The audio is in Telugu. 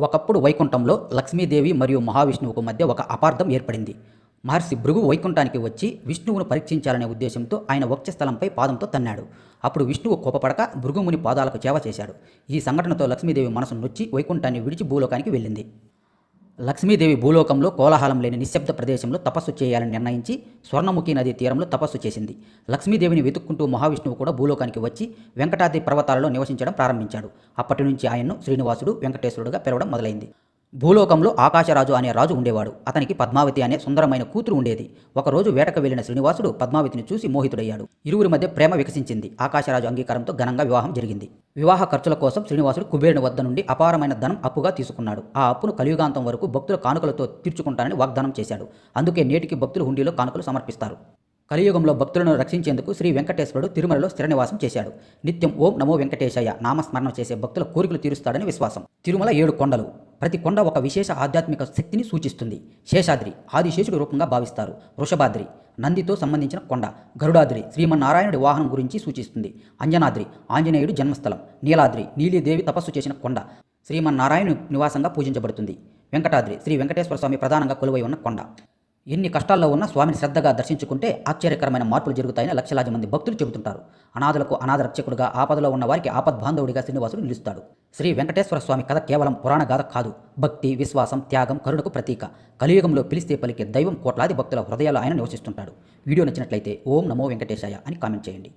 ఒకప్పుడు వైకుంఠంలో లక్ష్మీదేవి మరియు మహావిష్ణువుకు మధ్య ఒక అపార్థం ఏర్పడింది. మహర్షి భృగు వైకుంఠానికి వచ్చి విష్ణువును పరీక్షించాలనే ఉద్దేశంతో ఆయన వక్షస్థలంపై పాదంతో తన్నాడు. అప్పుడు విష్ణువు కోపపడక భృగుముని పాదాలకు చేవ చేశాడు. ఈ సంఘటనతో లక్ష్మీదేవి మనసు నొచ్చి వైకుంఠాన్ని విడిచి భూలోకానికి వెళ్ళింది. లక్ష్మీదేవి భూలోకంలో కోలాహలం లేని నిశ్శబ్ద ప్రదేశంలో తపస్సు చేయాలని నిర్ణయించి స్వర్ణముఖి నదీ తీరంలో తపస్సు చేసింది. లక్ష్మీదేవిని వెతుక్కుంటూ మహావిష్ణువు కూడా భూలోకానికి వచ్చి వెంకటాద్రి పర్వతాలలో నివసించడం ప్రారంభించాడు. అప్పటి నుంచి ఆయన్ను శ్రీనివాసుడు, వెంకటేశ్వరుడుగా పిలవడం మొదలైంది. భూలోకంలో ఆకాశరాజు అనే రాజు ఉండేవాడు. అతనికి పద్మావతి అనే సుందరమైన కూతురు ఉండేది. ఒకరోజు వేటకు వెళ్లిన శ్రీనివాసుడు పద్మావతిని చూసి మోహితుడయ్యాడు. ఇరువురి మధ్య ప్రేమ వికసించింది. ఆకాశరాజు అంగీకారంతో ఘనంగా వివాహం జరిగింది. వివాహ ఖర్చుల కోసం శ్రీనివాసుడు కుబేరుని వద్ద నుండి అపారమైన ధనం అప్పుగా తీసుకున్నాడు. ఆ అప్పును కలియుగాంతం వరకు భక్తుల కానుకలతో తీర్చుకుంటానని వాగ్దానం చేశాడు. అందుకే నేటికి భక్తులు హుండీలో కానుకలు సమర్పిస్తారు. కలియుగంలో భక్తులను రక్షించేందుకు శ్రీ వెంకటేశ్వరుడు తిరుమలలో స్థిర నివాసం చేశాడు. నిత్యం ఓం నమో వెంకటేశయ్య నామస్మరణ చేసే భక్తుల కోరికలు తీరుస్తాడని విశ్వాసం. తిరుమల 7 కొండలు. ప్రతి కొండ ఒక విశేష ఆధ్యాత్మిక శక్తిని సూచిస్తుంది. శేషాద్రి ఆదిశేషుడి రూపంగా భావిస్తారు. వృషభాద్రి నందితో సంబంధించిన కొండ. గరుడాద్రి శ్రీమన్నారాయణుడి వాహనం గురించి సూచిస్తుంది. అంజనాద్రి ఆంజనేయుడి జన్మస్థలం. నీలాద్రి నీలిదేవి తపస్సు చేసిన కొండ. శ్రీమన్నారాయణుని నివాసంగా పూజించబడుతుంది. వెంకటాద్రి శ్రీ వెంకటేశ్వర స్వామి ప్రధానంగా కొలువై ఉన్న కొండ. ఎన్ని కష్టాల్లో ఉన్న స్వామిని శ్రద్ధగా దర్శించుకుంటే ఆశ్చర్యకరమైన మార్పులు జరుగుతాయని లక్షలాది మంది భక్తులు చెబుతుంటారు. అనాథులకు అనాథ రక్షకుడుగా, ఆపదలో ఉన్న వారికి ఆపద్బాంధవుడిగా శ్రీనివాసుడు నిలుస్తాడు. శ్రీ వెంకటేశ్వర స్వామి కథ కేవలం పురాణ గాథ కాదు. భక్తి, విశ్వాసం, త్యాగం, కరుణకు ప్రతీక. కలియుగంలో పిలిస్తే పలికే దైవం కోట్లాది భక్తుల హృదయాలు ఆయన నివసిస్తుంటాడు. వీడియో నచ్చినట్లయితే ఓం నమో వెంకటేశాయ అని కామెంట్ చేయండి.